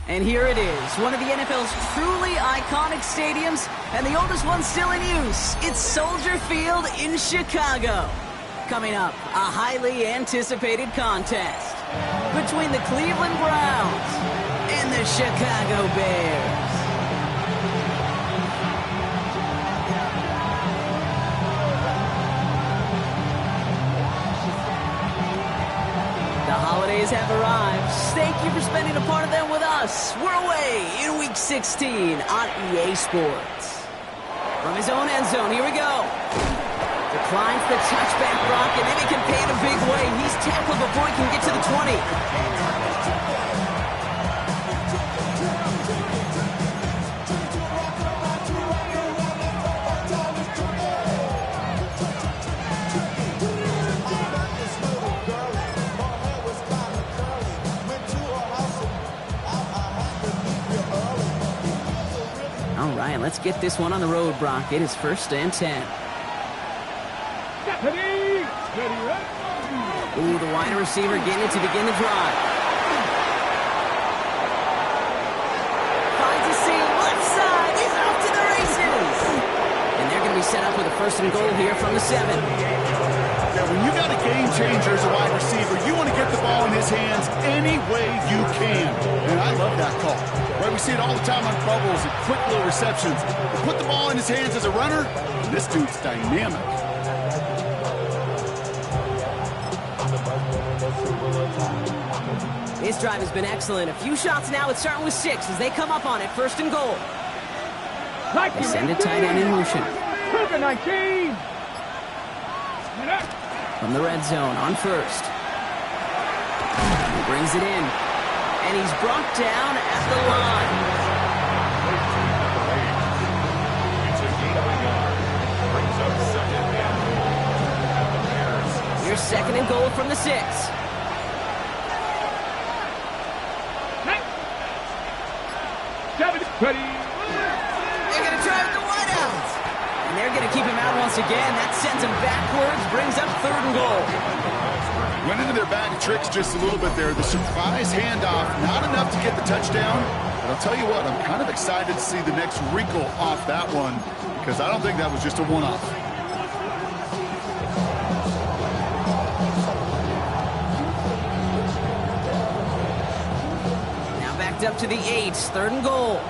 And here it is, one of the NFL's truly iconic stadiums, and the oldest one still in use. It's Soldier Field in Chicago. Coming up, a highly anticipated contest between the Cleveland Browns and the Chicago Bears. The holidays have arrived. Thank you for spending a part of them with us. We're away in Week 16 on EA Sports. From his own end zone, here we go. Declines the touchback block, and then he can pay in a big way. He's tackled before he can get to the 20. All right, let's get this one on the road, Brock. It is 1st and 10. Ooh, the wide receiver getting it to begin the drive. Finds a seam, left side. He's off to the races. And they're going to be set up with a 1st and goal here from the 7. Yeah, when you got a game changer as a wide receiver, you want to get the ball in his hands any way you can. And I love that call. Right, we see it all the time on bubbles and quick little receptions. Put the ball in his hands as a runner, and this dude's dynamic. This drive has been excellent. A few shots now. It's starting with 6 as they come up on it. 1st and goal. They send a tight end in motion. 19. From the red zone on 1st. He brings it in. And he's brought down at the line. Here's 2nd and goal from the 6. Ready. They're going to try with the wideout. And they're going to keep him out once again. That sends him backwards, brings up 3rd and goal. Went into their bag of tricks just a little bit there. The surprise handoff, not enough to get the touchdown. But I'll tell you what, I'm kind of excited to see the next wrinkle off that one because I don't think that was just a one-off. Now backed up to the 8, 3rd and goal.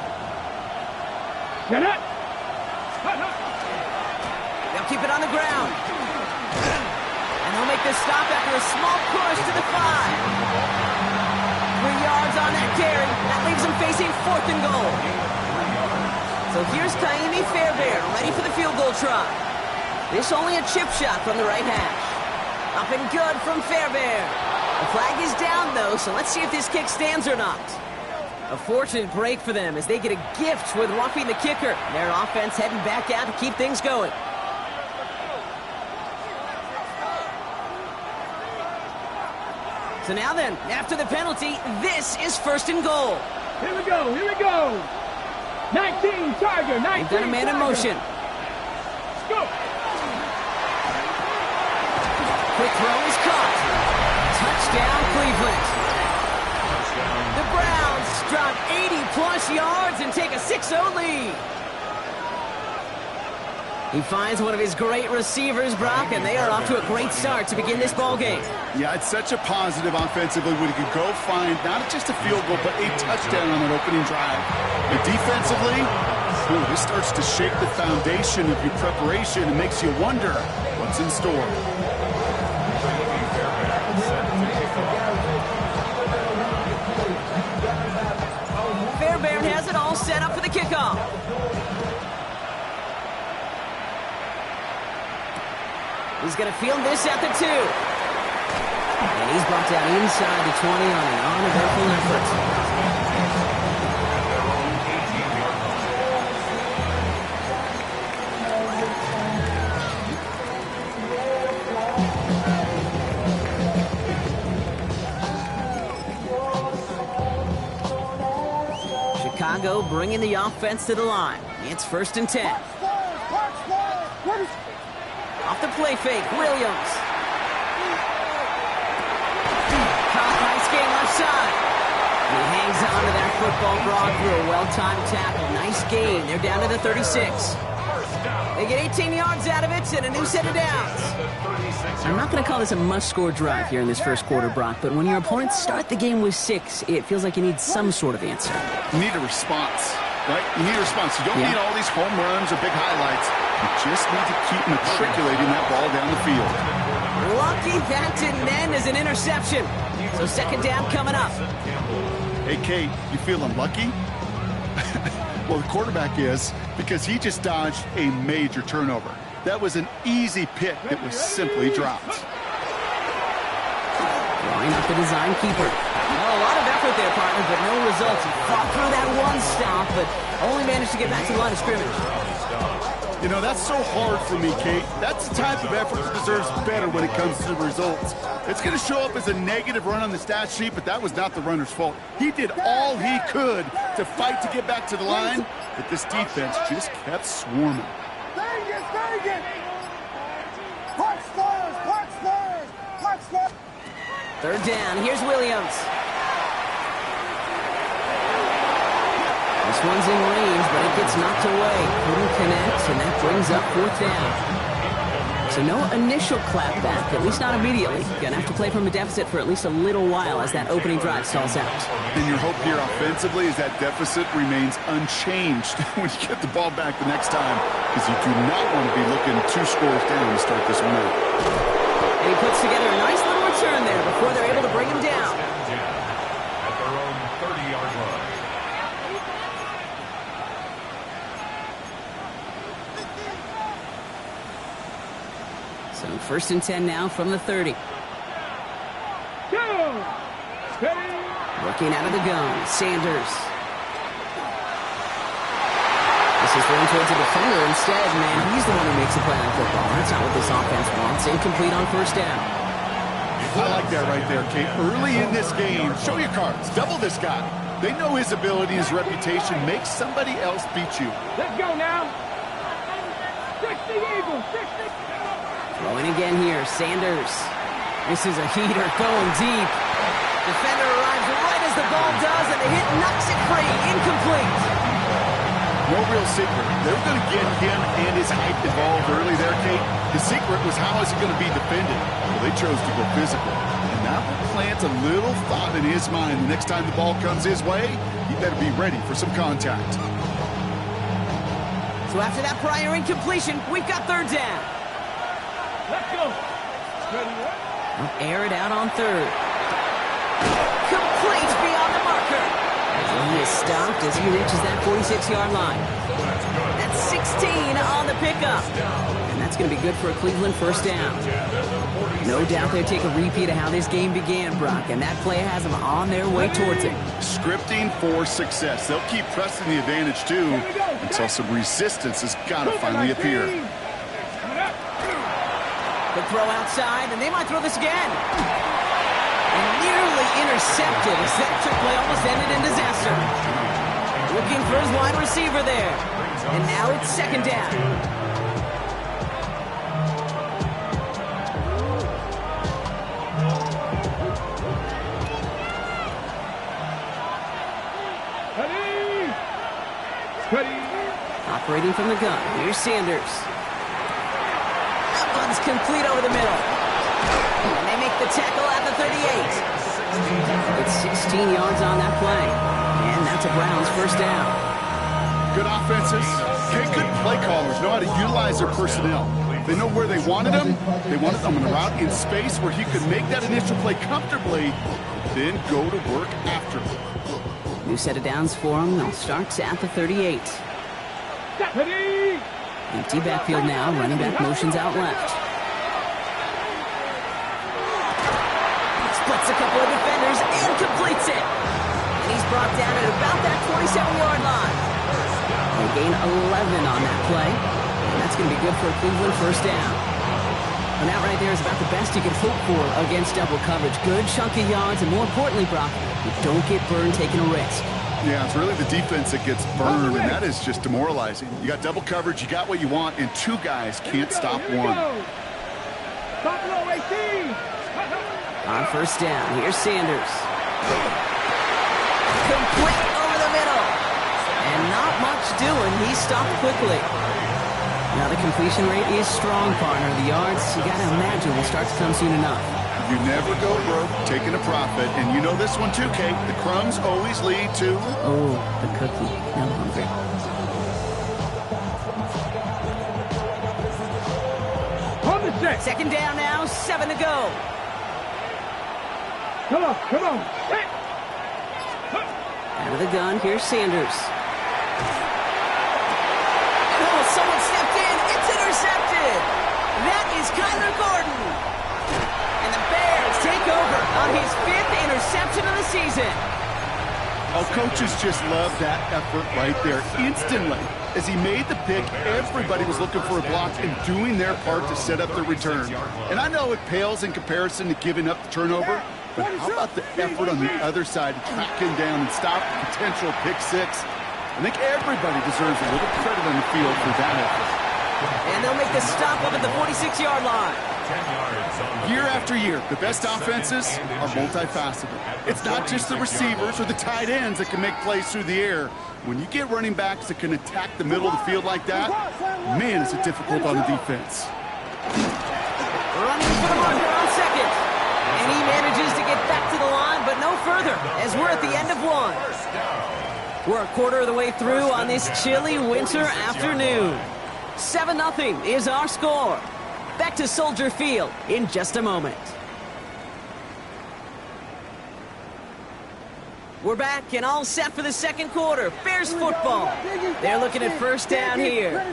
Get it. They'll keep it on the ground. They'll make this stop after a small push to the 5. 3 yards on that carry. That leaves them facing 4th and goal. So here's Kaimi Fairbairn, ready for the field goal try. This only a chip shot from the right hash. Up and good from Fairbairn. The flag is down, though, so let's see if this kick stands or not. A fortunate break for them as they get a gift with roughing the kicker. Their offense heading back out to keep things going. So now then, after the penalty, this is 1st and goal. Here we go, here we go. 19, Tiger, 19, They've got a man in motion. Let's go. Quick throw is caught. Touchdown, Cleveland. The Browns drop 80-plus yards and take a 6-0 lead. He finds one of his great receivers, Brock, and they are off to a great start to begin this ball game. Yeah, it's such a positive offensively when he could go find not just a field goal, but a touchdown on that opening drive. And defensively, this starts to shape the foundation of your preparation and makes you wonder what's in store. Fairbairn has it all set up for the kickoff. He's going to field this at the 2. And he's brought down inside the 20 on an uneventful effort. Chicago bringing the offense to the line. It's 1st and 10. Off the play fake, Williams. Caught by Skate left side. And he hangs on to that football. football, Brock, through a well-timed tackle. Nice gain. They're down to the 36. They get 18 yards out of it and a new set of downs. I'm not going to call this a must-score drive here in this first quarter, Brock, but when your opponents start the game with 6, it feels like you need some sort of answer. You need a response, right? You need a response. You don't need all these home runs or big highlights. You just need to keep matriculating that ball down the field. Lucky that didn't end as an interception. So second down coming up. Hey, Kate, you feeling lucky? Well, the quarterback is, because he just dodged a major turnover. That was an easy pick that was simply dropped. Drawing up the design keeper. Well, a lot of effort there, partner, but no results. He fought through that one stop, but only managed to get back to the line of scrimmage. You know, that's so hard for me, Kate. That's the type of effort that deserves better when it comes to the results. It's going to show up as a negative run on the stat sheet, but that was not the runner's fault. He did all he could to fight to get back to the line, but this defense just kept swarming. Third down. Here's Williams. This one's in range, but it gets knocked away. Couldn't connect, and that brings up fourth down. So no initial clap back, at least not immediately. Gonna have to play from a deficit for at least a little while as that opening drive stalls out. And your hope here offensively is that deficit remains unchanged when you get the ball back the next time, because you do not want to be looking 2 scores down to start this one out. And he puts together a nice little return there before they're able to bring him down. At their own 30-yard line. So first and 10 now from the 30. Working out of the gun, Sanders. This is thrown towards a defender instead, man. He's the one who makes the play on football. That's not what this offense wants. Incomplete on first down. I like that right there, Kate. Early in this game, show your cards. Double this guy. They know his ability, his reputation. Make somebody else beat you. Let's go now. 60 Eagles, 60. Throwing again here, Sanders. This is a heater going deep. Defender arrives right as the ball does, and the hit knocks it free. Incomplete. No real secret. They were going to get him and his hype involved early there, Kate. The secret was how is he going to be defended. Well, they chose to go physical. And that will plant a little thought in his mind. The next time the ball comes his way, he better be ready for some contact. So after that prior incompletion, we've got third down. Let's go. We'll air it out on third. Complete beyond the marker. He is stopped as he reaches that 46-yard line. That's 16 on the pickup. And that's going to be good for a Cleveland first down. No doubt they'll take a repeat of how this game began, Brock, and that play has them on their way towards it. Scripting for success. They'll keep pressing the advantage, too, until some resistance has got to finally appear. The throw outside, and they might throw this again. And nearly intercepted as that trick play almost ended in disaster. Looking for his wide receiver there. And now it's second down. Operating from the gun, here's Sanders. That one's complete over the middle. And they make the tackle at the 38. It's 16 yards on that play. And that's a Browns first down. Good offenses. Okay, good play callers know how to utilize their personnel. They know where they wanted them. They wanted them on a route in space where he could make that initial play comfortably, then go to work after. New set of downs for him. They'll start at the 38. Empty backfield now. Running back motions out left. Splits a couple of defenders and completes it. And he's brought down at about that 27-yard line. They gain 11 on that play. And that's going to be good for a Cleveland first down. And that right there is about the best you can hope for against double coverage. Good chunky yards, and more importantly, Brock, you don't get burned taking a risk. Yeah, it's really the defense that gets burned, and that is just demoralizing. You got double coverage, you got what you want, and 2 guys can't stop one. On first down, here's Sanders. Complete over the middle. And not much doing. He stopped quickly. Now the completion rate is strong, partner. The yards, you got to imagine, will start to come soon enough. You never go broke taking a profit. And you know this one too, Kate. The crumbs always lead to... Oh, the cookie. Now I'm hungry. On the set. Second down now, 7 to go. Come on, come on. Set. Out of the gun, here's Sanders. Oh, someone stepped in. It's intercepted. That is Kyler Gordon. And the Bears take over on his 5th interception of the season. Oh, coaches just love that effort right there. Instantly, as he made the pick, everybody was looking for a block and doing their part to set up the return. And I know it pales in comparison to giving up the turnover, but how about the effort on the other side to track him down and stop the potential pick six? I think everybody deserves a little credit on the field for that effort. And they'll make the stop up at the 46-yard line. Year after year, the best offenses are multifaceted. It's not just the receivers or the tight ends that can make plays through the air. When you get running backs that can attack the middle of the field like that, man, is it difficult on the defense. Running for the marker on second. And he manages to get back to the line, but no further, as we're at the end of one. We're a quarter of the way through on this chilly winter afternoon. 7-0 is our score. Back to Soldier Field in just a moment. We're back and all set for the second quarter. Bears football. They're looking at first down here.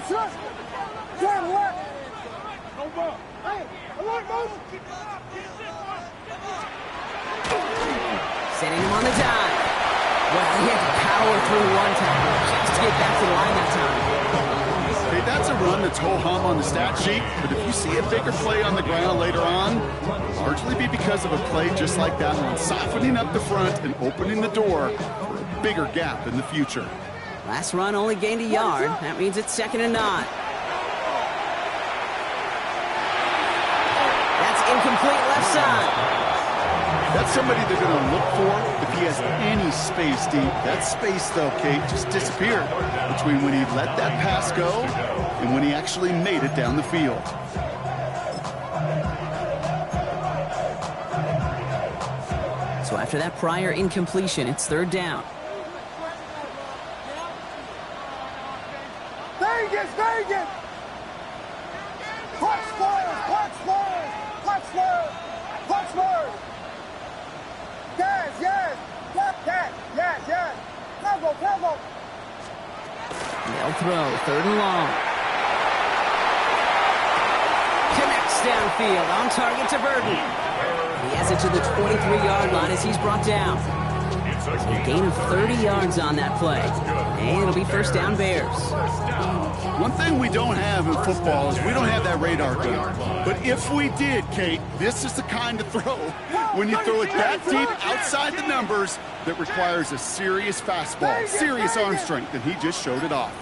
Sending him on the dive. Well, he had to power through one tackle just to get back to the line that time. Hey, that's a run that's ho-hum on the stat sheet, but if you see a bigger play on the ground later on, largely be because of a play just like that one, softening up the front and opening the door for a bigger gap in the future. Last run only gained a yard. That means it's 2nd and 9. That's incomplete left side. That's somebody they're going to look for if he has any space deep. That space, though, Kate, just disappeared between when he let that pass go and when he actually made it down the field. So after that prior incompletion, it's 3rd down. Vegas, Vegas! Clutch square, clutch square, clutch square, clutch square! Yes, yes, yes, yes, yes. Tempo, tempo. They'll throw, 3rd and long. Connects downfield, on target to Burton. He has it to the 23-yard line as he's brought down. So a gain of 30 yards on that play. And it'll be first down Bears. One thing we don't have in football is we don't have that radar gun. But if we did, Kate, this is the kind of throw when you throw it that deep outside the numbers that requires a serious fastball, serious arm strength, and he just showed it off.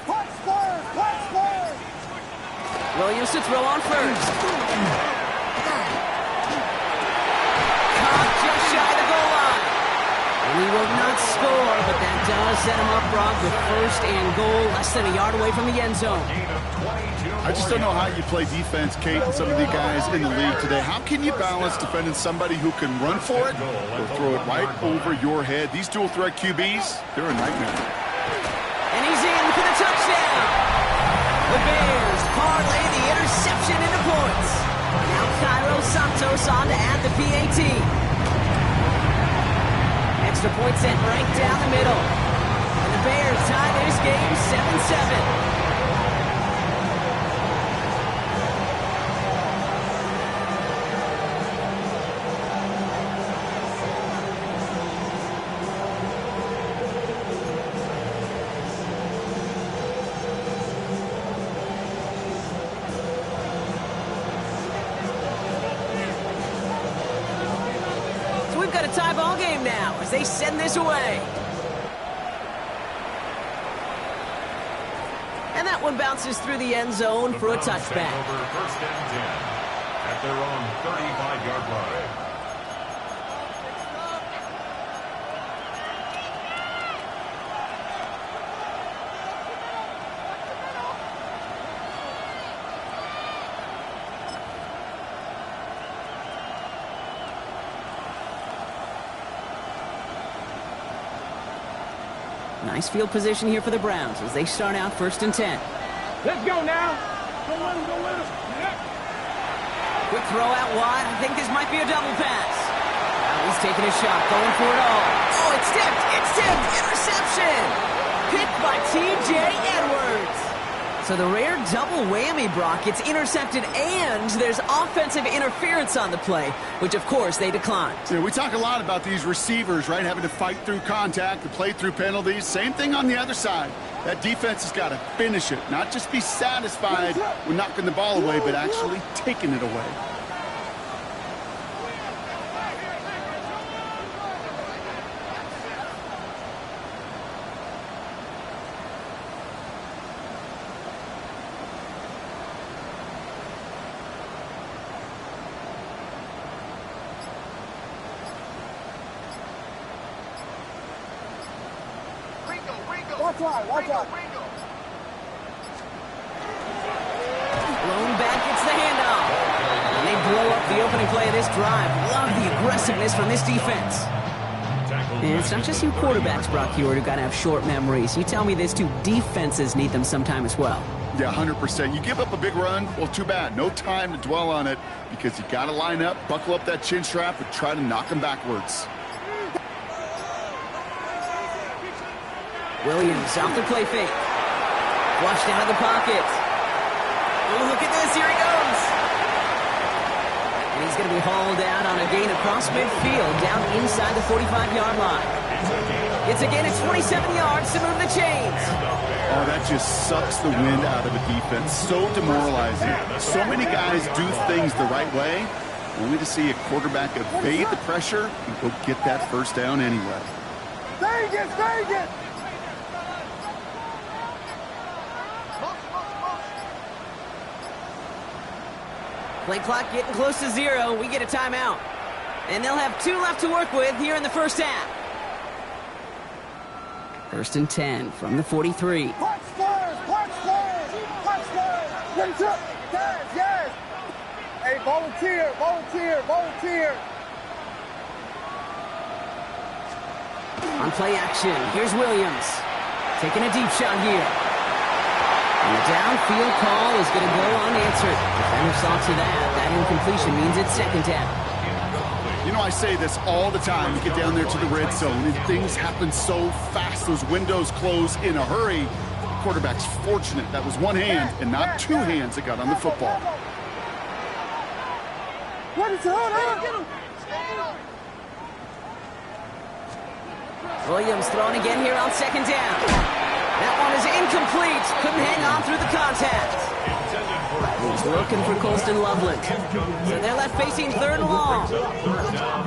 Williams to throw on first. Caught just shy of the goal line. And he will not score, but that does set him up, Brock, with 1st and goal, less than a yard away from the end zone. I just don't know how you play defense, Kate, and some of the guys in the league today. How can you balance defending somebody who can run for it or throw it right over your head? These dual threat QBs, they're a nightmare. And he's in for the touchdown. The Bears parlay the interception into points. Now Cairo Santos on to add the PAT. Extra point sent right down the middle. And the Bears tie this game 7-7. Tie ball game now as they send this away. And that one bounces through the end zone for a touchback. Over first and 10 at their own 35-yard line. Nice field position here for the Browns as they start out 1st and 10. Let's go now. Go let him, go let him. Quick throw out wide. I think this might be a double pass. Now he's taking a shot, going for it all. Oh, it's tipped. It's tipped. Interception. Picked by T.J. Edwards. So the rare double whammy, Brock. It's intercepted and there's offensive interference on the play, which, of course, they declined. Yeah, we talk a lot about these receivers, right, having to fight through contact, to play through penalties. Same thing on the other side. That defense has got to finish it, not just be satisfied with knocking the ball away, but actually taking it away. Watch out, watch out. Blown back gets the handoff. And they blow up the opening play of this drive. Love the aggressiveness from this defense. And it's not just you quarterbacks, Brock Hewitt, who got to have short memories. You tell me this too, defenses need them sometime as well. Yeah, 100%. You give up a big run, well, too bad. No time to dwell on it because you got to line up, buckle up that chin strap, and try to knock them backwards. Williams off the play fake. Flushed out of the pocket. Oh, look at this. Here he goes. And he's going to be hauled out on a gain across midfield down inside the 45-yard line. It's a gain of 27 yards to move the chains. Oh, that just sucks the wind out of a defense. So demoralizing. So many guys do things the right way, only to see a quarterback evade the pressure and go get that first down anyway. Stay it. Play clock getting close to 0. We get a timeout. And they'll have 2 left to work with here in the first half. 1st and 10 from the 43. Watch first. Yes. Hey, volunteer. On play action, here's Williams. Taking a deep shot here. And the downfield call is going to go unanswered. Defender saw to that. That incompletion means it's 2nd down. You know, I say this all the time. You get down there to the red zone, and things happen so fast. Those windows close in a hurry. The quarterback's fortunate that was one hand and not 2 hands that got on the football. What is it? Williams throwing again here on 2nd down. That one is incomplete. Couldn't hang on through the contact. He's looking for Colston Loveland. So they're left facing 3rd and long.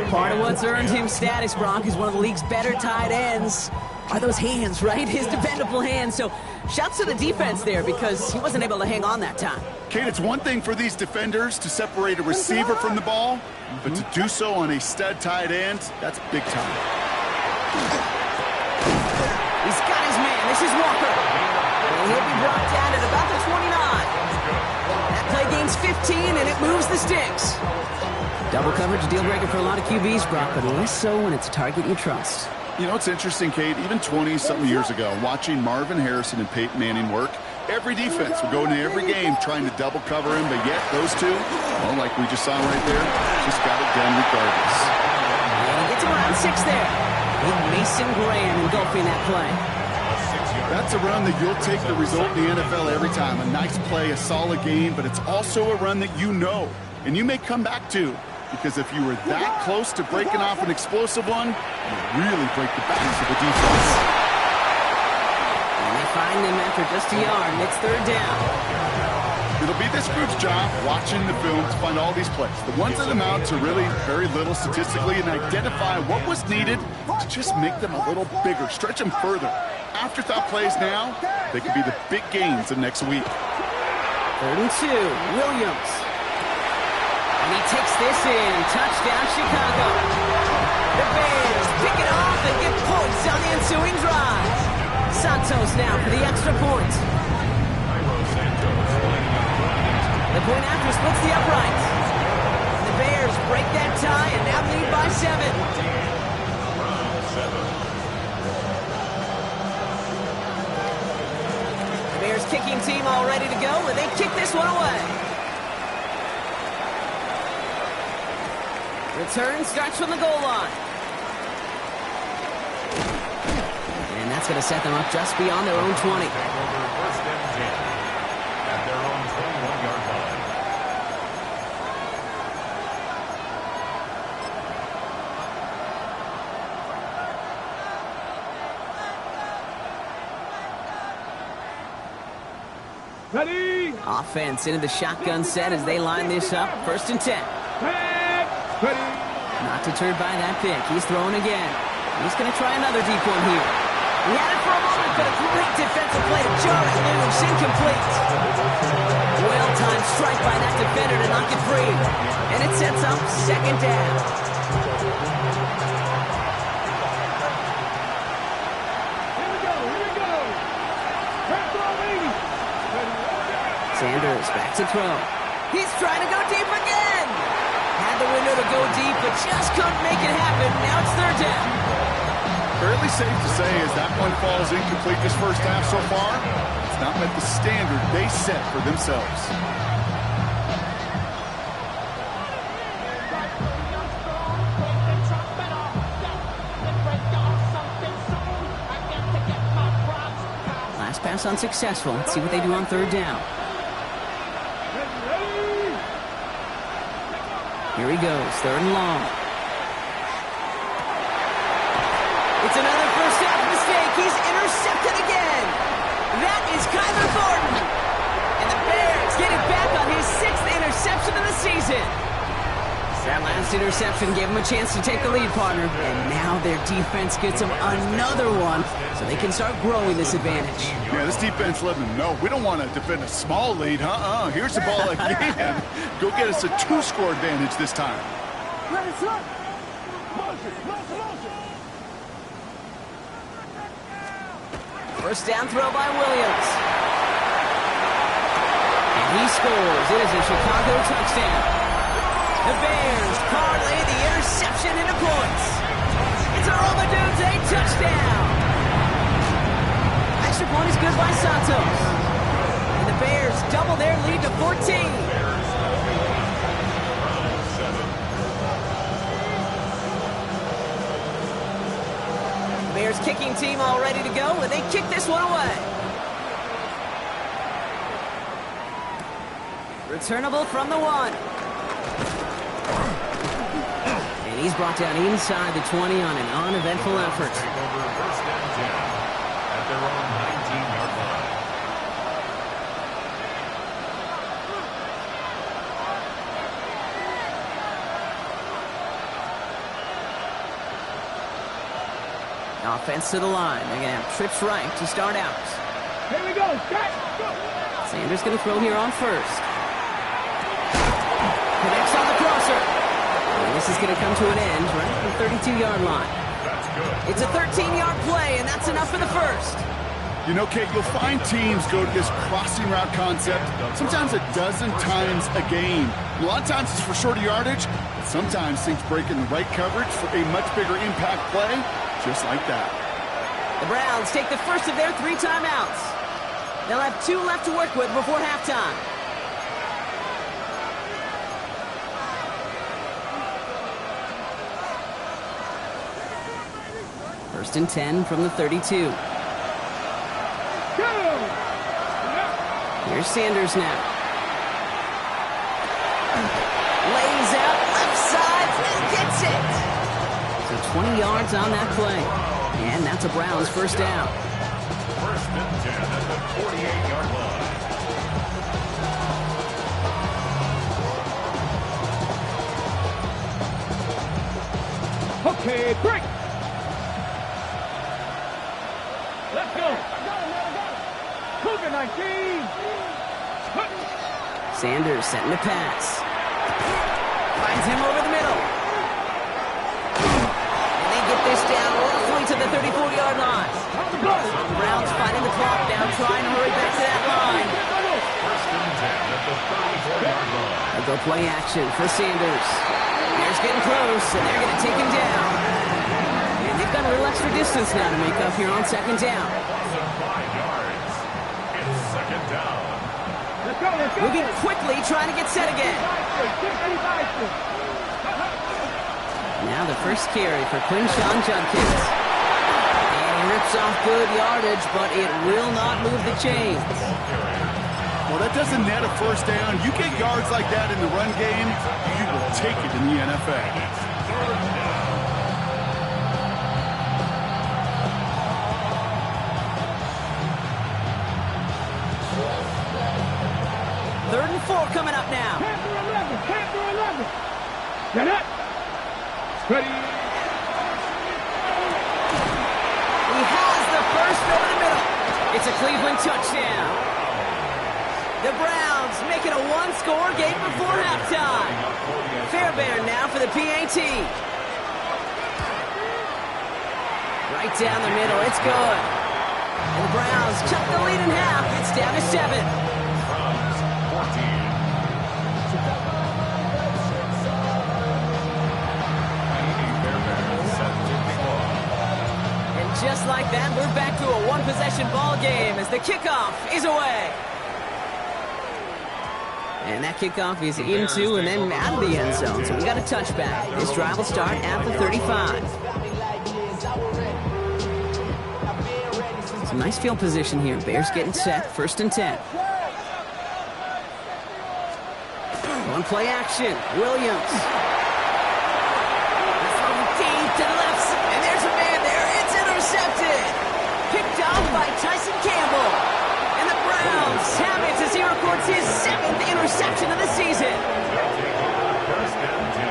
Part of what's earned him status, Brock, is one of the league's better tight ends. Are those hands, right? His dependable hands. So shouts to the defense there because he wasn't able to hang on that time. Kate, it's one thing for these defenders to separate a receiver from the ball, but to do so on a stud tight end, that's big time. He's got his man. This is Walker. And he'll be brought down at about the 29. That play gains 15, and it moves the sticks. Double coverage deal breaker for a lot of QBs, Brock, but less so when it's a target you trust. You know, it's interesting, Kate, even 20-something years ago, watching Marvin Harrison and Peyton Manning work, every defense would go into every game trying to double cover him, but yet those two, well, like we just saw right there, just got it done regardless. And he gets around 6 there. With Mason Graham engulfing that play. That's a run that you'll take the result in the NFL every time. A nice play, a solid game, but it's also a run that you know, and you may come back to, because if you were that close to breaking off an explosive one, you really break the backs of the defense. And they find him after just a yard, and it's 3rd down. It'll be this group's job watching the film to find all these plays. The ones that amount to really very little statistically and identify what was needed to just make them a little bigger, stretch them further. Afterthought plays now, they could be the big gains of next week. 3rd and 2, Williams. And he takes this in. Touchdown, Chicago. The Bears pick it off and get points on the ensuing drive. Santos now for the extra point. The point after splits the uprights. The Bears break that tie and now lead by 7. kicking team all ready to go, and they kick this one away. Return starts from the goal line. And that's going to set them up just beyond their own 20. First and 10 at their own 21-yard line. Ready. Offense into the shotgun set as they line this up. First and 10. Ready. Not deterred by that pick. He's throwing again. He's going to try another deep one here. He had it for a moment, but a great defensive play to jar it loose. Incomplete. Well-timed strike by that defender to knock it free. And it sets up second down. Here we go. Red ball, baby. Sanders back to throw. He's trying to go deep again. Had the window to go deep, but just couldn't make it happen. Now it's third down. Fairly safe to say as that one falls incomplete this first half so far, it's not met the standard they set for themselves. Last pass unsuccessful. Let's see what they do on third down. Here he goes, third and long. It's another first down mistake. He's intercepted again. That is Kyler Thornton. And the Bears get it back on his 6th interception of the season. That last interception gave him a chance to take the lead, partner. And now their defense gets them another one, so they can start growing this advantage. Yeah, this defense letting them know we don't want to defend a small lead. Here's the ball again. Go get us a 2-score advantage this time. First down throw by Williams. And he scores. It is a Chicago touchdown. The Bears parlay the interception into points. It's a Romadudes, a touchdown. Extra point is good by Santos. And the Bears double their lead to 14. Bears kicking team all ready to go, and they kick this one away. Returnable from the 1. And he's brought down inside the 20 on an uneventful effort. Take over first and 10 at their own 19-yard line. Offense to the line. They're going to have trips right to start out. Here we go. Sanders going to throw here on first. Connects on the crosser. And this is going to come to an end right at the 32-yard line. That's good. It's a 13-yard play, and that's enough for the first. You know, Kate, you'll find teams go to this crossing route concept sometimes a dozen times a game. A lot of times it's for shorter yardage, but sometimes things break in the right coverage for a much bigger impact play, just like that. The Browns take the first of their 3 timeouts. They'll have 2 left to work with before halftime. First and 10 from the 32. Here's Sanders now. Lays out left side and gets it. So 20 yards on that play. And that's a Browns first down. First and 10 at the 48-yard line. Okay, break. Let's go. Cougar 19. Sanders setting the pass. Finds him over the middle. And they get this down roughly to the 34-yard line. Browns fighting the clock down, trying to hurry back to that line. First and 10 at the 34-yard line. They'll go play action for Sanders. Bears getting close, and they're going to take him down. And they've got a little extra distance now to make up here on second down. 5 yards. It's second down. Let's go, let's go. Moving quickly, trying to get set again. Now the first carry for Quinshawn Judkins. And he rips off good yardage, but it will not move the chains. Well, that doesn't net a first down. You get yards like that in the run game, you will take it in the NFL. Third down. Third and 4 coming up now. Panther 11, Panther 11. Get up. Ready. He has the first over the middle. It's a Cleveland touchdown. The Browns make it a one-score game before halftime. Fairbairn now for the PAT. Right down the middle, it's good. And the Browns cut the lead in half. It's down to 7. Browns 14. And just like that, we're back to a one-possession ball game as the kickoff is away. And that kickoff is into and then out of the end zone. So we got a touchback. This drive will start at the 35. Some nice field position here. Bears getting set. First and 10. One play action. Williams. Deep to the left. And there's a man there. It's intercepted. Picked off by Tyson Campbell. And the Browns have it as he records his 7th interception of the season. First and 10.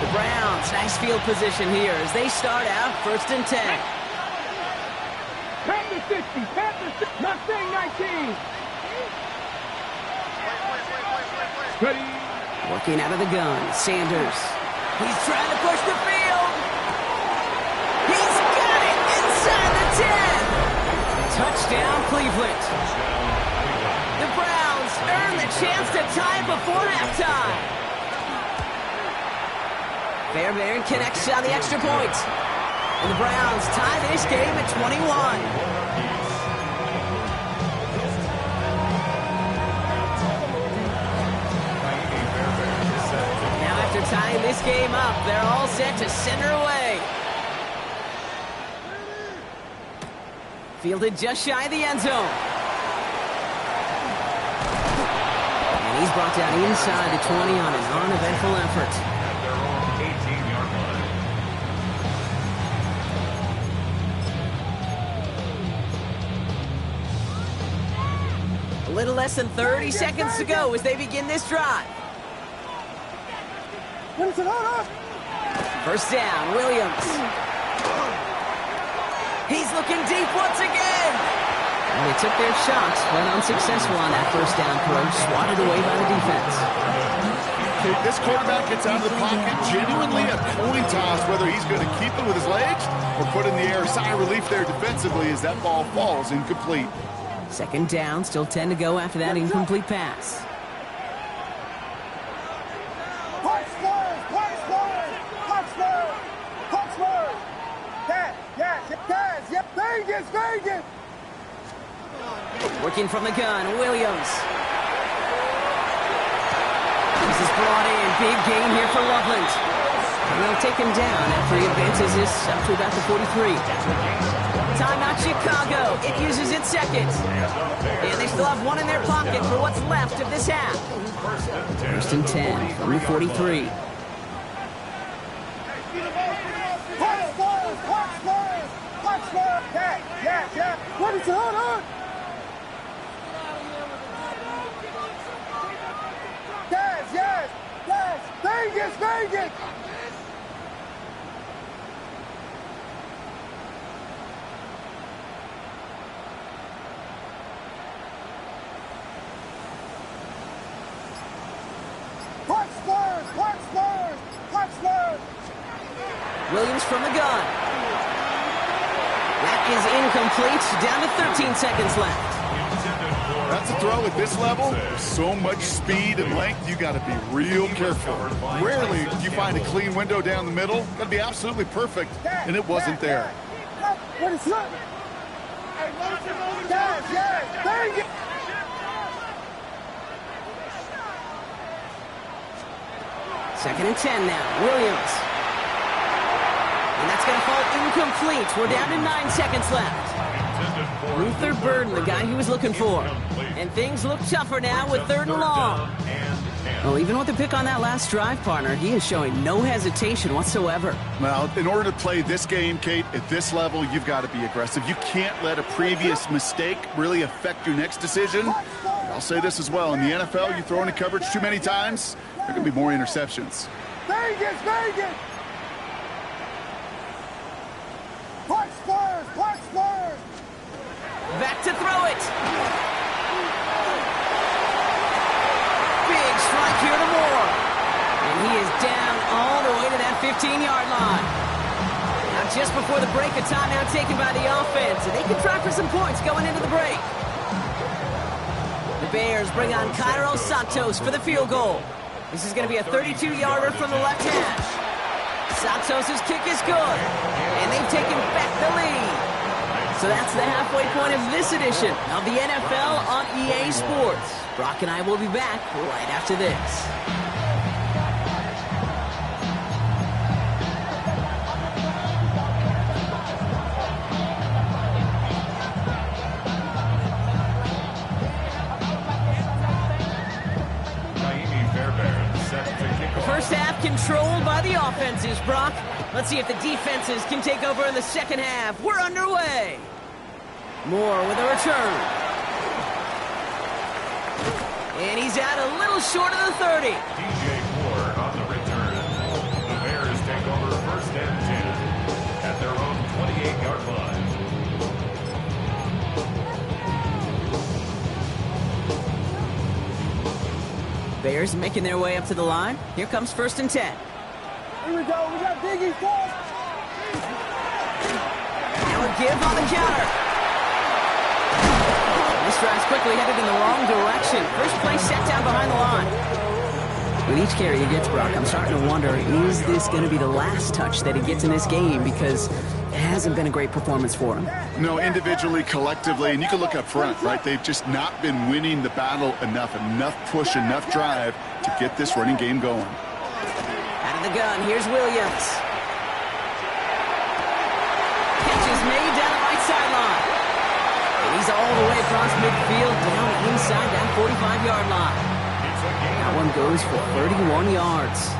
The Browns, nice field position here as they start out first and 10. Panther 60, Panther 60, Mustang 19. Ready. Working out of the gun, Sanders. He's trying to push the field. He's got it inside the 10. Touchdown, Cleveland. The Browns earn the chance to tie it before halftime. Fairbairn connects on the extra point. And the Browns tie this game at 21. Tying this game up, they're all set to send her away. Fielded just shy of the end zone. And he's brought down inside the 20 on an uneventful effort. At their own 18-yard line. A little less than 30 seconds to go as they begin this drive. First down, Williams. He's looking deep once again. And they took their shots, but unsuccessful on that first down throw, swatted away by the defense. This quarterback gets out of the pocket, genuinely a coin toss, whether he's going to keep it with his legs or put in the air. Sigh of relief there defensively as that ball falls incomplete. Second down, still 10 to go after that incomplete pass. Vegas! Working from the gun, Williams. This is brought in. Big gain here for Loveland. And they'll take him down after he advances this up to about the 43. Timeout Chicago. It uses its second. And they still have one in their pocket for what's left of this half. First and 10 from the 43. What is it? Hold on! Yes! Vegas! Williams from the gun. That is incomplete. Down to 13 seconds left. That That's a throw at this level. There's so much speed and length, you got to be real careful. Rarely do you find a clean window down the middle. Got to be absolutely perfect, and it wasn't there. What is up? Second and 10 now. Williams. And that's going to fall incomplete. We're down to 9 seconds left. Luther Burden, the guy he was looking for. And things look tougher now with 3rd and long. Well, even with the pick on that last drive, partner, he is showing no hesitation whatsoever. Well, in order to play this game, Kate, at this level, you've got to be aggressive. You can't let a previous mistake really affect your next decision. I'll say this as well. In the NFL, you throw into coverage too many times, there are going to be more interceptions. Vegas! Punch Spurs! Back to throw it. Big strike here to Moore. And he is down all the way to that 15-yard line. Now just before the break, a timeout taken by the offense. And they can try for some points going into the break. The Bears bring on Cairo Santos for the field goal. This is going to be a 32-yarder from the left hash. Santos' kick is good. And they've taken back the lead. So that's the halfway point of this edition of the NFL on EA Sports. Brock and I will be back right after this. The first half controlled by the offenses, Brock. Let's see if the defenses can take over in the second half. We're underway. Moore with a return. And he's out a little short of the 30. DJ Moore on the return. The Bears take over 1st and 10 at their own 28-yard line. Bears making their way up to the line. Here comes 1st and 10. Here we go. We got Biggie. Now a give on the counter. This drive's quickly headed in the wrong direction. First play set down behind the line. With each carry he gets, Brock, I'm starting to wonder, is this going to be the last touch that he gets in this game? Because it hasn't been a great performance for him. No, individually, collectively, and you can look up front, right? They've just not been winning the battle enough push, enough drive to get this running game going. Out of the gun, here's Williams. Catch is made down the right sideline. And he's all the way across midfield, down inside that 45-yard line. That one goes for 31 yards.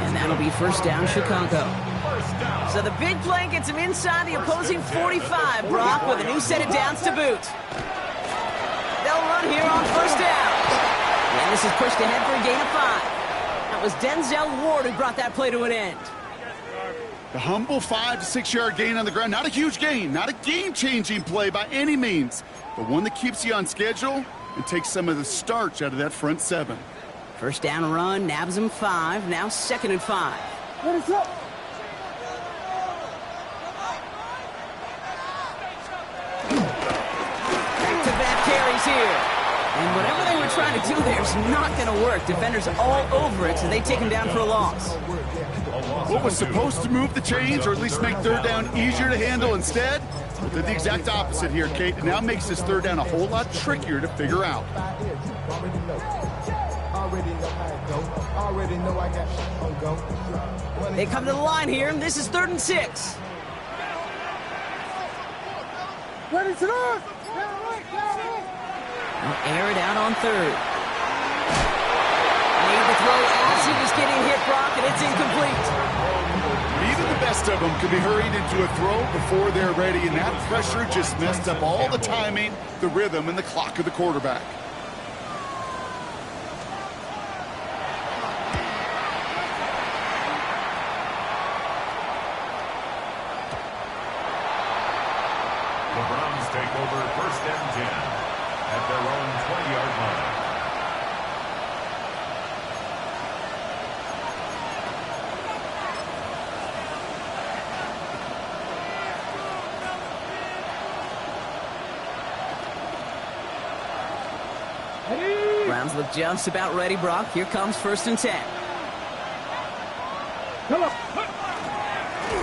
And that'll be 1st down, Chicago. So the big play gets him inside the opposing 45, Brock, with a new set of downs to boot. They'll run here on 1st down. And this is pushed ahead for a gain of 5. That was Denzel Ward who brought that play to an end. The humble 5 to 6 yard gain on the ground. Not a huge gain, not a game-changing play by any means, but one that keeps you on schedule and takes some of the starch out of that front 7. 1st down run, nabs him 5, now 2nd and 5. What is up? Back-to-back carries here. And whatever they were trying to do there is not going to work. Defenders all over it, so they take him down for a loss. What was supposed to move the chains, or at least make 3rd down easier to handle instead, did the exact opposite here, Kate. It now makes this 3rd down a whole lot trickier to figure out. They come to the line here, and this is 3rd and 6. Ready to run! They'll air it out on 3rd. Made the throw as he was getting hit, Brock, and it's incomplete. Even the best of them could be hurried into a throw before they're ready, and that pressure just messed up all the timing, the rhythm, and the clock of the quarterback. The Browns take over 1st and 10 at their own 20-yard line. Browns look just about ready, Brock. Here comes 1st and 10. Come on.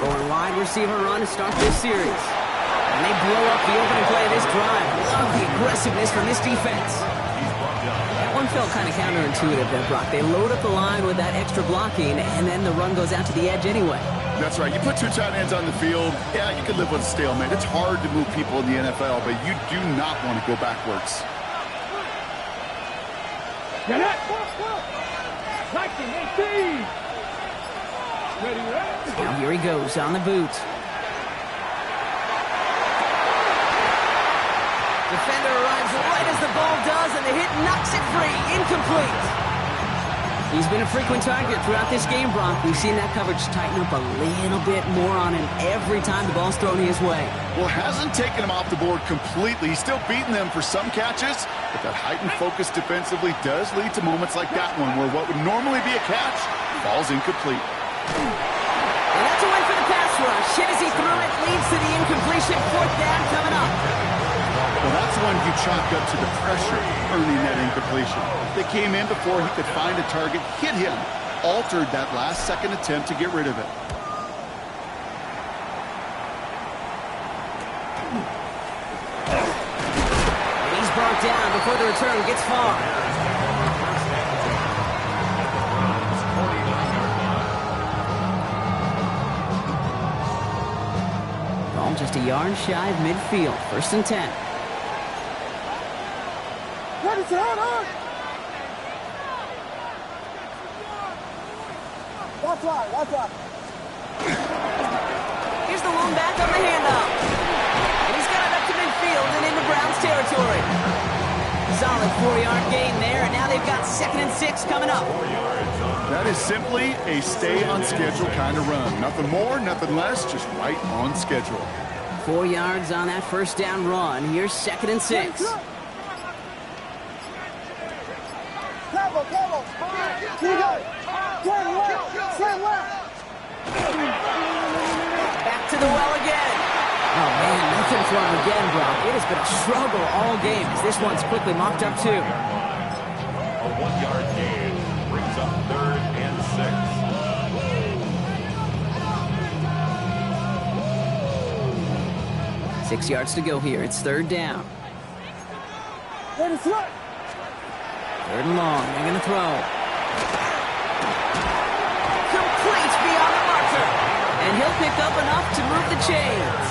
Going wide receiver run to start this series. And they blow up the opening play of this drive. Love the aggressiveness from this defense. That one felt kind of counterintuitive there, Brock. They load up the line with that extra blocking, and then the run goes out to the edge anyway. That's right. You put 2 tight ends on the field, yeah, you can live with a stalemate. It's hard to move people in the NFL, but you do not want to go backwards. Get it. Flexing, 18. Ready, ready. Now here he goes on the boot. Defender arrives right as the ball does, and the hit knocks it free. Incomplete. He's been a frequent target throughout this game, Brock. We've seen that coverage tighten up a little bit more on him every time the ball's thrown his way. Well, hasn't taken him off the board completely. He's still beating them for some catches, but that heightened focus defensively does lead to moments like that one, where what would normally be a catch falls incomplete. And that's a win for the pass rush. Hit as he threw it, leads to the incompletion. 4th down coming up. Well, that's one you chalk up to the pressure earning that incompletion. They came in before he could find a target, hit him, altered that last-second attempt to get rid of it. And he's brought down before the return gets far. Ball just a yard shy of midfield. 1st and 10. Ready, set, on. That's right, that's right. Here's the lone back on the handoff. And he's got it up to midfield and into Browns territory. Solid 4-yard gain there, and now they've got 2nd and 6 coming up. That is simply a stay-on-schedule kind of run. Nothing more, nothing less, just right on schedule. 4 yards on that 1st down run. Here's 2nd and 6. Cover. Keep going. Turn left. Back to the well again. Oh, man, nothing from him again, Brock. It has been a struggle all game as this one's quickly mocked up, too. A 1-yard gain brings up 3rd and 6. 6 yards to go here. It's 3rd down. Ready, set. 3rd and long. They're going to throw. Complete beyond the marker. And he'll pick up enough to move the chains.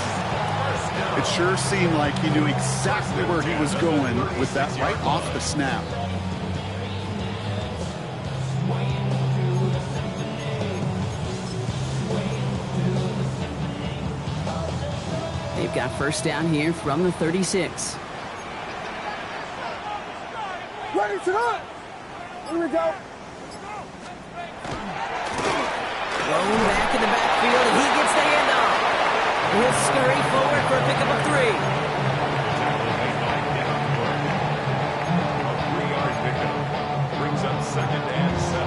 It sure seemed like he knew exactly where he was going with that right off the snap. They've got 1st down here from the 36. Ready, set up. Here we go. Thrown back in the backfield, and he gets the handoff. He'll scurry forward for a pickup of 3. A 3-yard pickup brings up 2nd and 7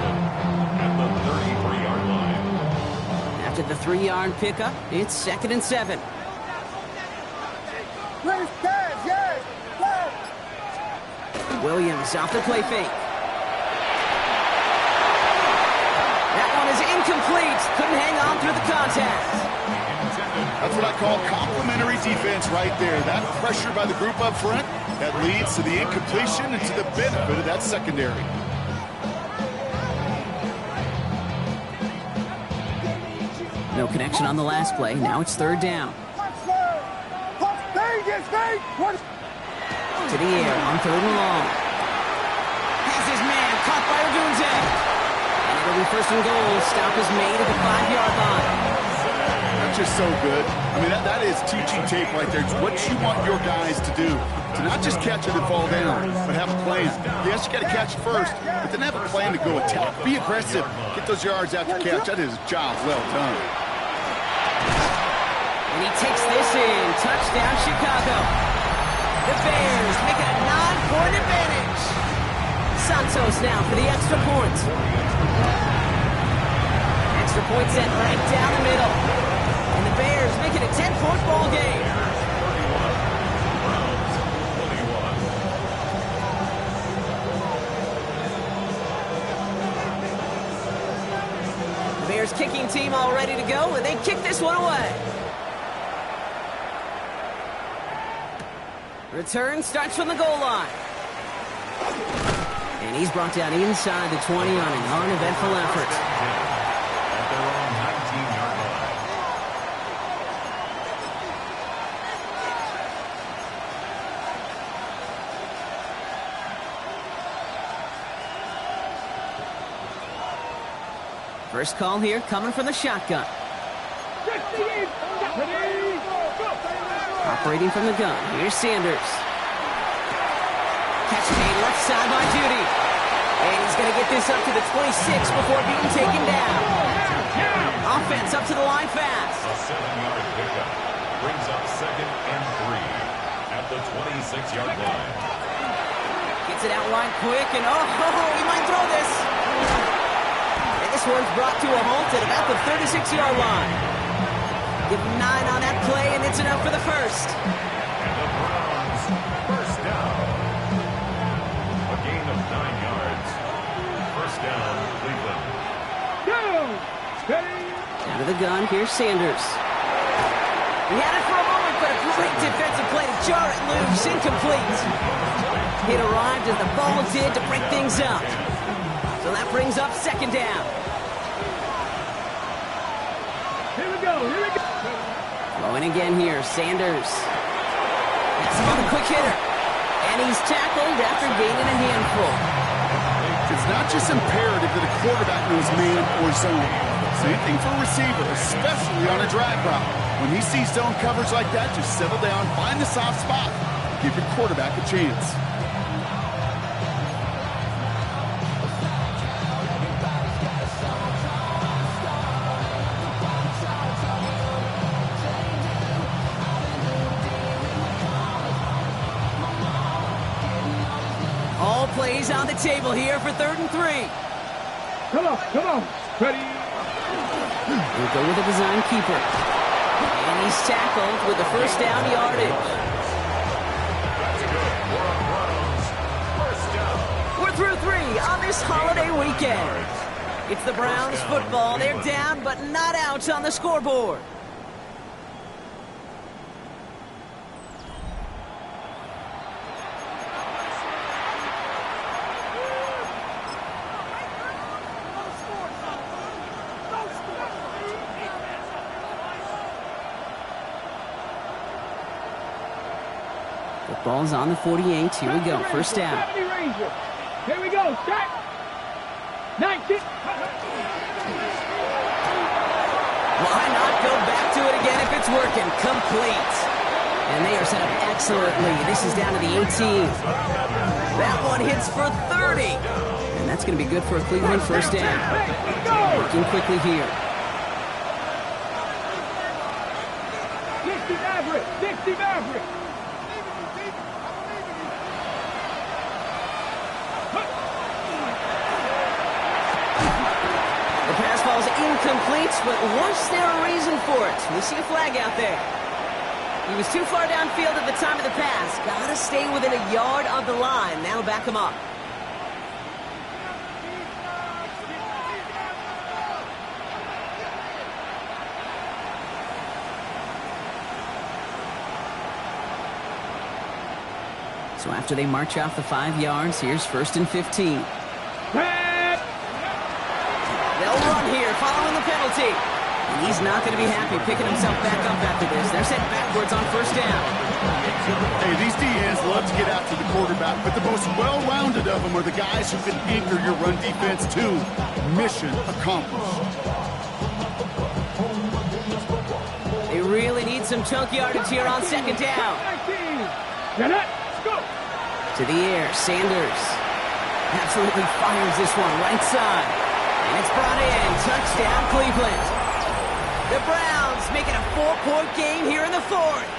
at the 33-yard line. After the 3-yard pickup, it's 2nd and 7. Ready, stand, yes. Williams off the play fake. That one is incomplete. Couldn't hang on through the contact. That's what I call complimentary defense right there. That pressure by the group up front, that leads to the incompletion and to the benefit of that secondary. No connection on the last play. Now it's 3rd down. To the air on 3rd and long. Has his man caught by Odunze. And it'll be 1st and goal. Stop is made at the 5-yard line. That's just so good. I mean, that is teaching tape right there. It's what you want your guys to do. To not just catch it and fall down, but have a plan. Yes, you got to catch it first, but then have a plan to go attack. Be aggressive. Get those yards after catch. That is a job well done. And he takes this in. Touchdown, Chicago. The Bears make it a 9-point advantage. Santos now for the extra point. Extra point sent right down the middle. And the Bears make it a 10-point ball game. Bears kicking team all ready to go, and they kick this one away. Return starts from the goal line. And he's brought down inside the 20 on an uneventful effort. At their own 19-yard line. First call here coming from the shotgun. Operating from the gun, here's Sanders. Catch made left side by Judy. And he's going to get this up to the 26 before being taken down. Offense up to the line fast. A 7-yard pickup brings up 2nd and 3 at the 26-yard line. Gets it out wide quick, and he might throw this. And this one's brought to a halt at about the 36-yard line. Give him 9 on that play, and it's enough for the first. And the Browns, first down. A gain of 9 yards. First down, Cleveland. Out of the gun, here's Sanders. He had it for a moment, but a great defensive play to jar it loose, incomplete. It arrived as the ball did to break things up. So that brings up 2nd down. Here we go. Going again here, Sanders. That's another quick hitter. And he's tackled after gaining a handful. It's not just imperative that a quarterback knows man or zone. Same thing for a receiver, especially on a drag route. When he sees zone coverage like that, just settle down, find the soft spot, give your quarterback a chance. All plays on the table here for 3rd and 3. Come on. Ready. We'll go with a design keeper. And he's tackled with the first down yardage. That's good. We're through 3 on this holiday weekend. It's the Browns football. They're down, but not out on the scoreboard. Ball's on the 48. Here we go. First down. Here we go. Start. 19. Why not go back to it again if it's working? Complete. And they are set up excellently. This is down to the 18. That one hits for 30. And that's going to be good for a Cleveland first down. Working quickly here. 60 average. Incomplete, but was there a reason for it? We see a flag out there. He was too far downfield at the time of the pass. Gotta stay within a yard of the line. That'll back him up. So after they march off the 5 yards, here's 1st and 15. They'll run here, following the penalty. And he's not going to be happy picking himself back up after this. They're sent backwards on first down. Hey, these DNs love to get after the quarterback, but the most well-rounded of them are the guys who can anchor your run defense too. Mission accomplished. They really need some chunk yardage here on 2nd down. To the air, Sanders absolutely fires this one right side. And it's brought in. Touchdown, Cleveland. The Browns make it a 4-point game here in the 4th.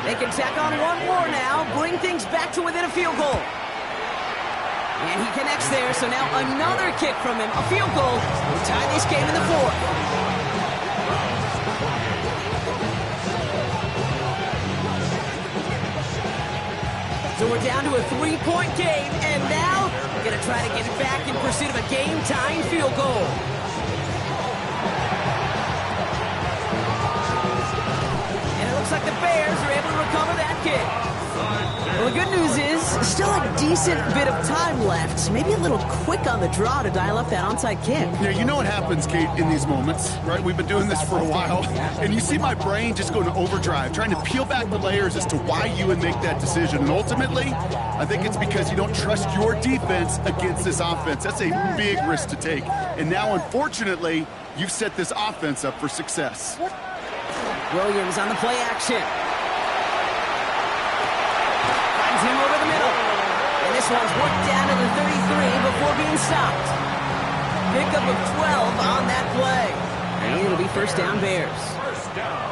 They can tack on one more now, bring things back to within a field goal. And he connects there, so now another kick from him, a field goal, to tie this game in the 4th. So we're down to a 3-point game, and now going to try to get it back in pursuit of a game-tying field goal. the Bears are able to recover that kick. Well, the good news is, still a decent bit of time left. Maybe a little quick on the draw to dial up that onside kick. Yeah, you know what happens, Kate, in these moments, right? We've been doing this for a while, and you see my brain just going to overdrive, trying to peel back the layers as to why you would make that decision. And ultimately, I think it's because you don't trust your defense against this offense. That's a big risk to take. And now, unfortunately, you've set this offense up for success. Williams on the play action. Finds him over the middle. And this one's worked down to the 33 before being stopped. Pickup of 12 on that play. And it'll be first down Bears. First down.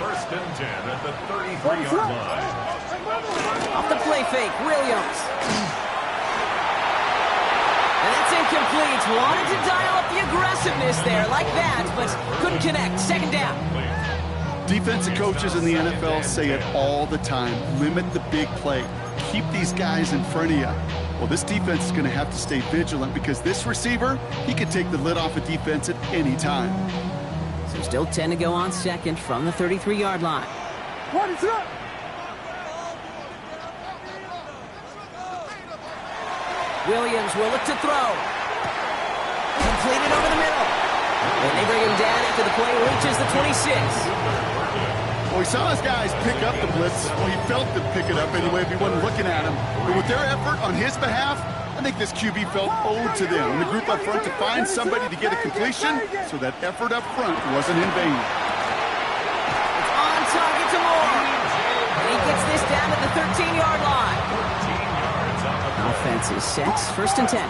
First and 10 at the 33-yard line. Off the play fake, Williams. And that's incomplete. Wanted to dial up the aggressiveness there like that, but couldn't connect. Second down. Defensive coaches in the NFL say it all the time. Limit the big play. Keep these guys in front of you. Well, this defense is going to have to stay vigilant because this receiver, he can take the lid off a defense at any time. So still 10 to go on second from the 33-yard line. What is up? Williams will look to throw. Completed over the middle. And they bring him down after the play reaches the 26. Well, he saw his guys pick up the blitz. Well, he felt them pick it up anyway if he wasn't looking at him. But with their effort on his behalf, I think this QB felt owed to them and the group up front to find somebody to get a completion, so that effort up front wasn't in vain. It's on target to Moore. And he gets this down to the 13-yard line. Offense is set. First and 10.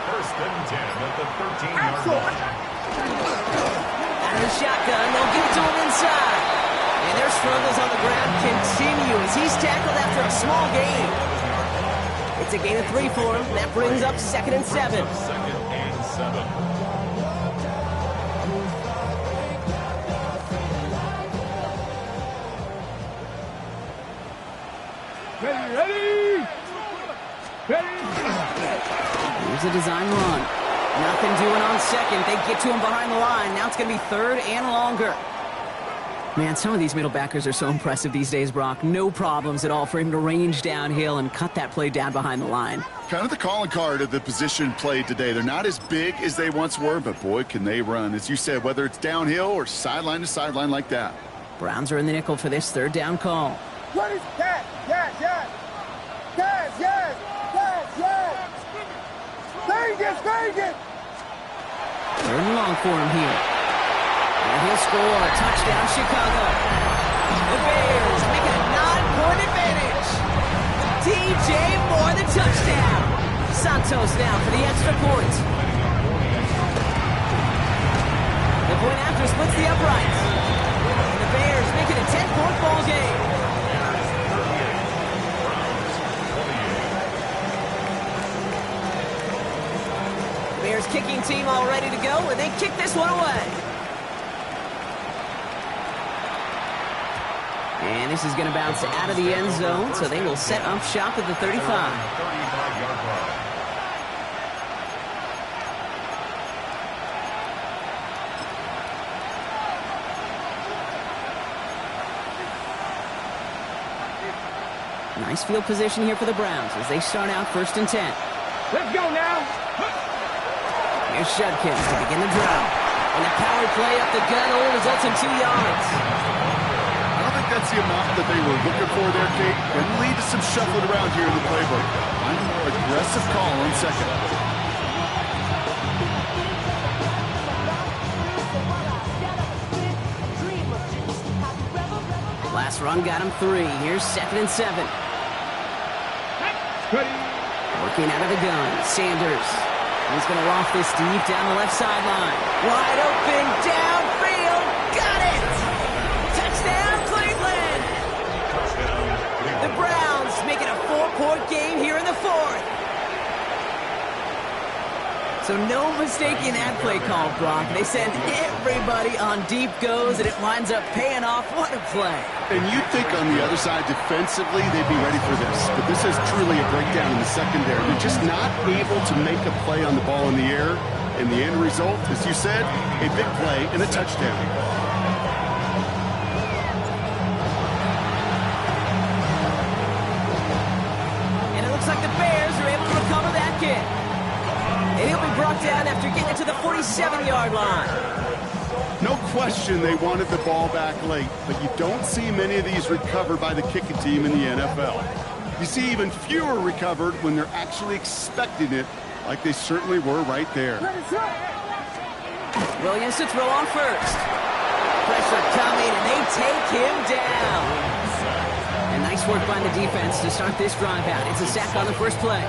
First and 10 at the 13-yard line. Out of the shotgun, they'll give it to him inside. And their struggles on the ground continue as he's tackled after a small gain. It's a gain of 3 for him. That brings up second and 7. Second and 7. Ready! Here's a design run. Nothing doing on second. They get to him behind the line. Now it's going to be third and longer. Man, some of these middle backers are so impressive these days, Brock. No problems at all for him to range downhill and cut that play down behind the line. Kind of the calling card of the position played today. They're not as big as they once were, but boy, can they run. As you said, whether it's downhill or sideline to sideline like that. Browns are in the nickel for this third down call. What is that? Yes! Vegas! Third and long for him here. And he'll score a touchdown, Chicago. The Bears make it a 9-point advantage. DJ Moore, the touchdown. Santos now for the extra point. The point after splits the uprights. And the Bears make it a 10-point ball game. Bears kicking team all ready to go, and they kick this one away. And this is going to bounce out of the end zone, so they will set up shop at the 35. 35-yard line. Nice field position here for the Browns as they start out first and 10. Let's go now! Here's Judkins to begin the drive. And a power play up the gut only results in 2 yards. I don't think that's the amount that they were looking for there, Kate. Can lead to some shuffling around here in the playbook. Find a more aggressive call on second. Last run got him 3. Here's second and 7. Working out of the gun, Sanders. He's going to loft this deep down the left sideline. Wide open, downfield, got it! Touchdown, Cleveland! The Browns make it a 4-point game here in the fourth. So no mistaking that play call, Brock. They send everybody on deep goes, and it winds up paying off. What a play. And you'd think on the other side, defensively, they'd be ready for this. But this is truly a breakdown in the secondary. They're just not able to make a play on the ball in the air. And the end result, as you said, a big play and a touchdown. And it looks like the Bears are able to recover that kick. And he'll be brought down after getting it to the 47-yard line. No question they wanted the ball back late, but you don't see many of these recovered by the kicking team in the NFL. You see even fewer recovered when they're actually expecting it, like they certainly were right there. Williams to throw on first. Pressure coming, and they take him down. And nice work by the defense to start this drive out. It's a sack on the first play.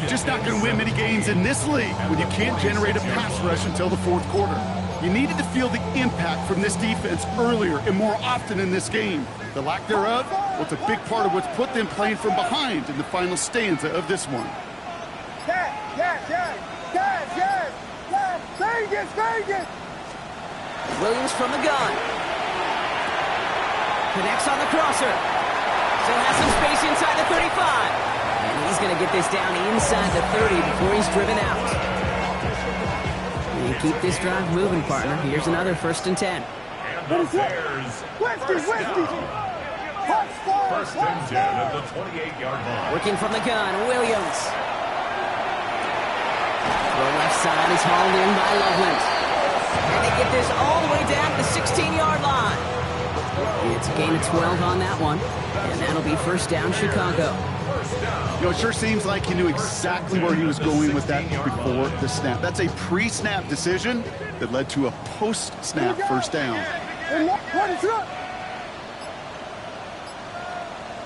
Just not going to win many games in this league when you can't generate a pass rush until the fourth quarter. You needed to feel the impact from this defense earlier and more often in this game. The lack thereof, well, it's a big part of what's put them playing from behind in the final stanza of this one. Williams from the gun. Connects on the crosser. Still has some space inside the 35. And he's going to get this down inside the 30 before he's driven out. And keep this drive moving, partner. Here's another 1st and 10. And the Bears. First and 10 at the 28-yard line. Working from the gun, Williams. Throw left side is hauled in by Loveland. And they get this all the way down to the 16-yard line. It's a gain of 12 on that one. And that'll be 1st down, Chicago. You know, it sure seems like he knew exactly where he was going with that before the snap. That's a pre-snap decision that led to a post-snap 1st down.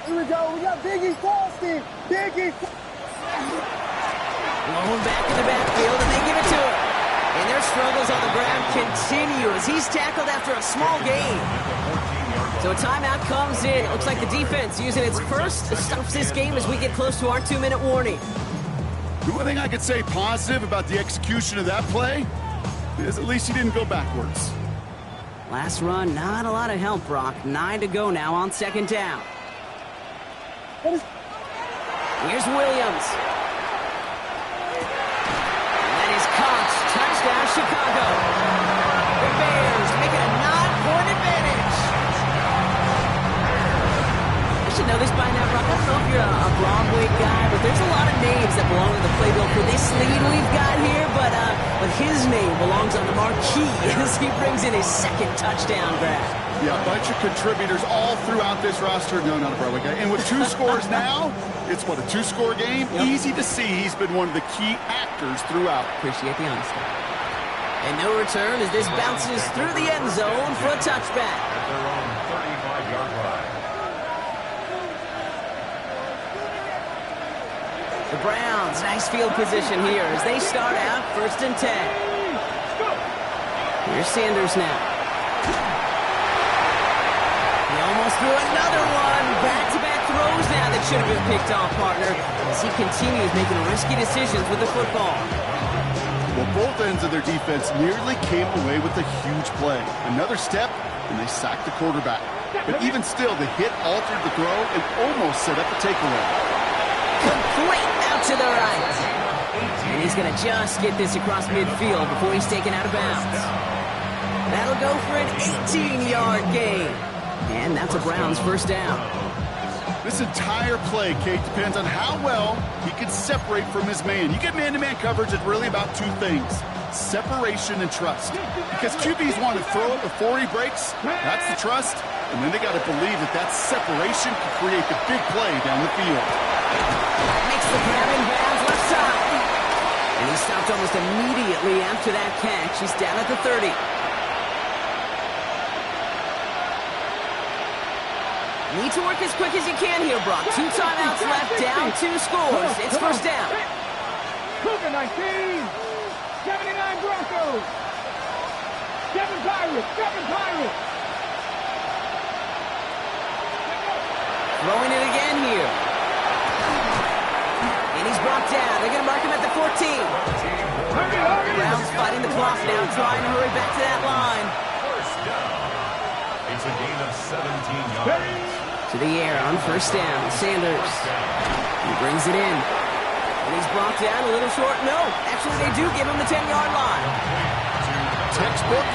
Here we go. We got Biggie Boston. Biggie. Blown back in the backfield, and they give it to him. And their struggles on the ground continue as he's tackled after a small gain. So a timeout comes in. It looks like the defense using its first stops this game as we get close to our 2-minute warning. The one thing I could say positive about the execution of that play is at least he didn't go backwards. Last run, not a lot of help, Brock. 9 to go now on 2nd down. Here's Williams. And that is caught. Touchdown, Chicago. The Bears make it a 9-point advantage. I should know this by now, Brock. I don't know if you're a Broadway guy, but there's a lot of names that belong in the playbill for this lead we've got here, but his name belongs on the marquee as he brings in his 2nd touchdown grab. Yeah, a bunch of contributors all throughout this roster. No, not a Broadway guy. And with 2 scores now, it's what, a 2-score game? Yep. Easy to see he's been one of the key actors throughout. Appreciate the honesty. And no return as this bounces through the end zone for a touchback. At their own 35-yard line. The Browns, nice field position here as they start out 1st and 10. Here's Sanders now. He almost threw another one. Back-to-back throws now that should have been picked off, partner, as he continues making risky decisions with the football. Well, both ends of their defense nearly came away with a huge play. Another step, and they sacked the quarterback. But even still, the hit altered the throw and almost set up a takeaway. Complete out to the right. And he's going to just get this across midfield before he's taken out of bounds. That'll go for an 18-yard gain. And that's a Browns 1st down. This entire play, Kate, depends on how well he can separate from his man. You get man-to-man coverage, it's really about 2 things: separation and trust. Because QBs want to throw it before he breaks. That's the trust. And then they got to believe that that separation can create the big play down the field. Makes the grab in bounds left side. And he stopped almost immediately after that catch. He's down at the 30. Need to work as quick as you can here, Brock. 2 timeouts left, down 2 scores. It's 1st down. Cougar 19, 79 Broncos. 7 Pirates, 7 Pirates. Throwing it again here. And he's brought down. They're going to mark him at the 14. Browns fighting the clock now, trying to hurry back to that line. 1st down. It's a gain of 17 yards. To the air on 1st down. Sanders. He brings it in. And he's brought down a little short. No, actually they do give him the 10-yard line. Textbook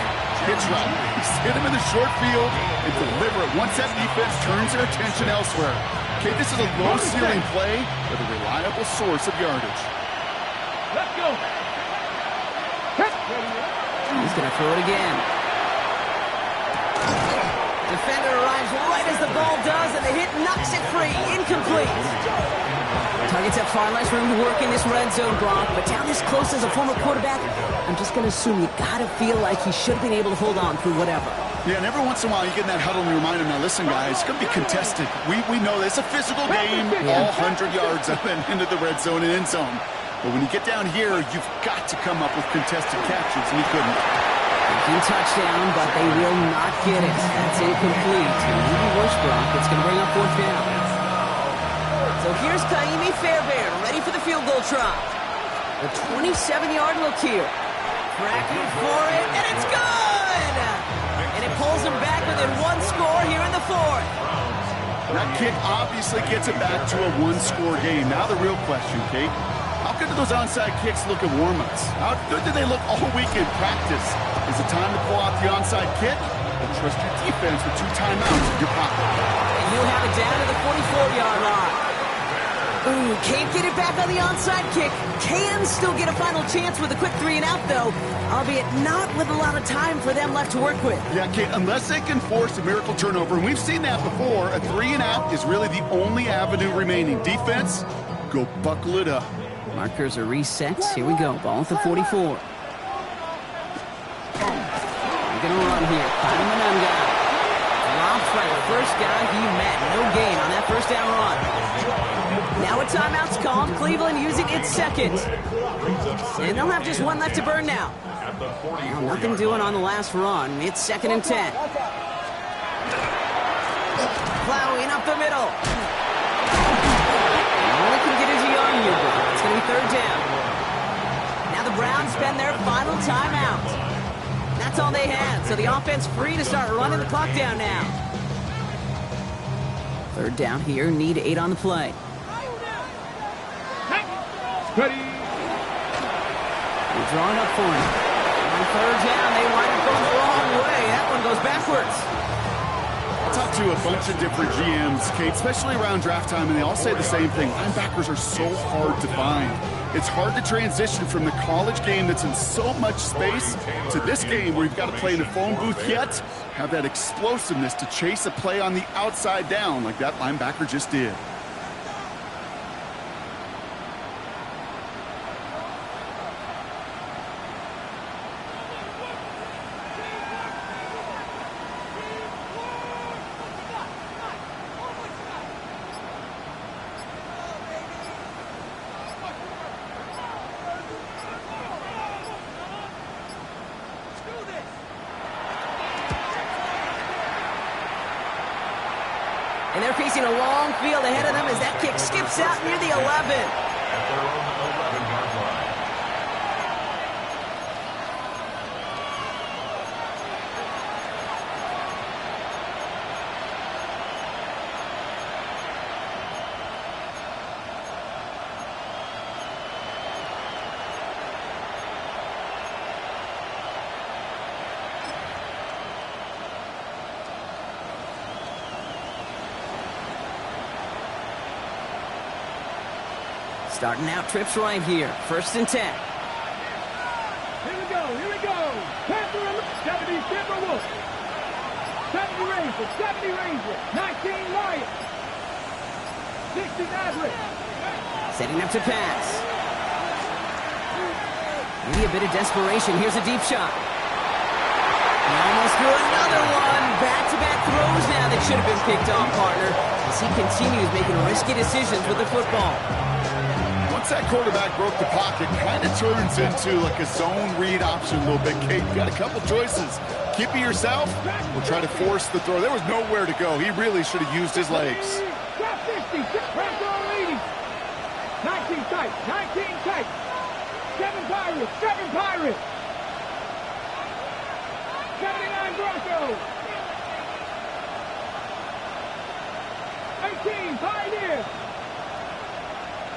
hitch route. Just hit him in the short field and deliver it once that defense turns their attention elsewhere. Okay, this is a low-ceiling play with a reliable source of yardage. Let's go. He's going to throw it again. Defender arrives right as the ball does, and the hit knocks it free. Incomplete. Targets have far less room to work in this red zone, Brock, but down this close as a former quarterback, I'm just going to assume you got to feel like he should have been able to hold on through whatever. Yeah, and every once in a while you get in that huddle and you remind him, now listen, guys, it's going to be contested. We know this. It's a physical game, all 100 yards up and into the red zone and end zone. But when you get down here, you've got to come up with contested catches, and he couldn't. Thinking touchdown, but they will not get it. That's incomplete. And even worse, Brock, it's going to bring up 4th down. So here's Kaimi Fairbairn, ready for the field goal try. The 27-yard look here. Cracking for it, and it's good! And it pulls them back within 1 score here in the 4th. That kick obviously gets it back to a 1-score game. Now the real question, Kate, how good do those onside kicks look at warm-ups? How good do they look all week in practice? Is it time to pull out the onside kick? Or trust your defense with 2 timeouts in your pocket? And you'll have it down to the 44-yard line. Ooh, can't get it back on the onside kick. Can still get a final chance with a quick 3-and-out, though, albeit not with a lot of time for them left to work with. Yeah, Kate, unless they can force a miracle turnover, and we've seen that before, a 3-and-out is really the only avenue remaining. Defense, go buckle it up. Markers are reset. Here we go. Ball at the 44. We're going to run here. Kyle drops by the first guy he met. No gain on that first down run. Now a timeout's called. Cleveland using its second. And they'll have just 1 left to burn now. Well, nothing doing on the last run. It's 2nd and 10. Plowing up the middle. All he can get is a yard here, Brock. It's going to be 3rd down. Now the Browns spend their final timeout. That's all they had, so the offense free to start running the clock down now. 3rd down here, need 8 on the play. Ready. They're drawing up for him. On 3rd down, they wind up going the wrong way. That one goes backwards. I talked to a bunch of different GMs, Kate, especially around draft time, and they all say the same thing. Linebackers are so hard to find. It's hard to transition from the college game that's in so much space to this game where you've got to play in a phone booth yet have that explosiveness to chase a play on the outside down like that linebacker just did. And they're facing a long field ahead of them as that kick skips out near the 11. At their own 11-yard line. Starting out trips right here. 1st and 10. Here we go. Panther and 70 Timberwolves. 70 Rangers. 70 Rangers. 19 Lions. 60 Mavericks. Setting up to pass. Maybe a bit of desperation. Here's a deep shot. And almost threw another one. Back-to-back throws now that should have been picked off, partner, as he continues making risky decisions with the football. Once that quarterback broke the pocket, kind of turns into like a zone read option a little bit, Kate. You got a couple choices. Keep it yourself or try to force the throw. There was nowhere to go. He really should have used his legs. Top 50. Pressure on leading. 19 tight. 19 tight. 7 Pirates. 7 Pirates. 79 Broncos. 18 Pioneers.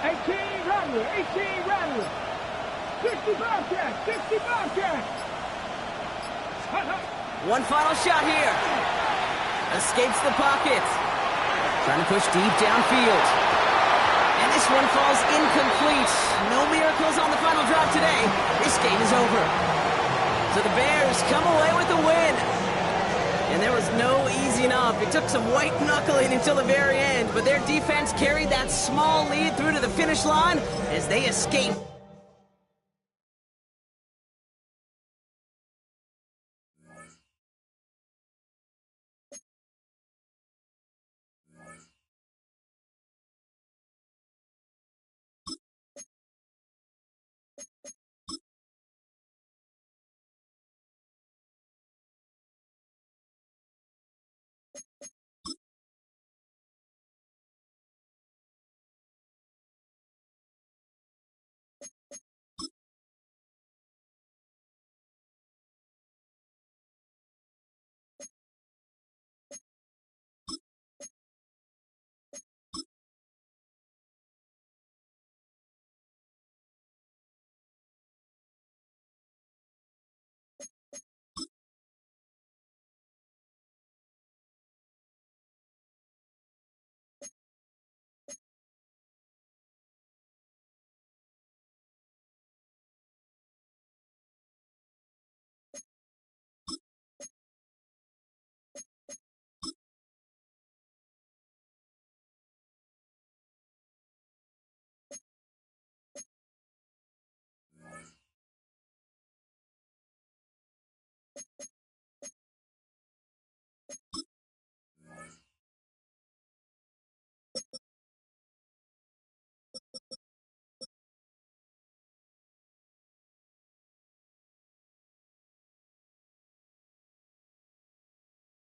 18 Rattler, 18 Rattler. 60 Bobcat, 60 Bobcat. One final shot here. Escapes the pocket. Trying to push deep downfield. And this one falls incomplete. No miracles on the final drive today. This game is over. So the Bears come away with the win. And there was no easing up. It took some white knuckling until the very end, but their defense carried that small lead through to the finish line as they escaped.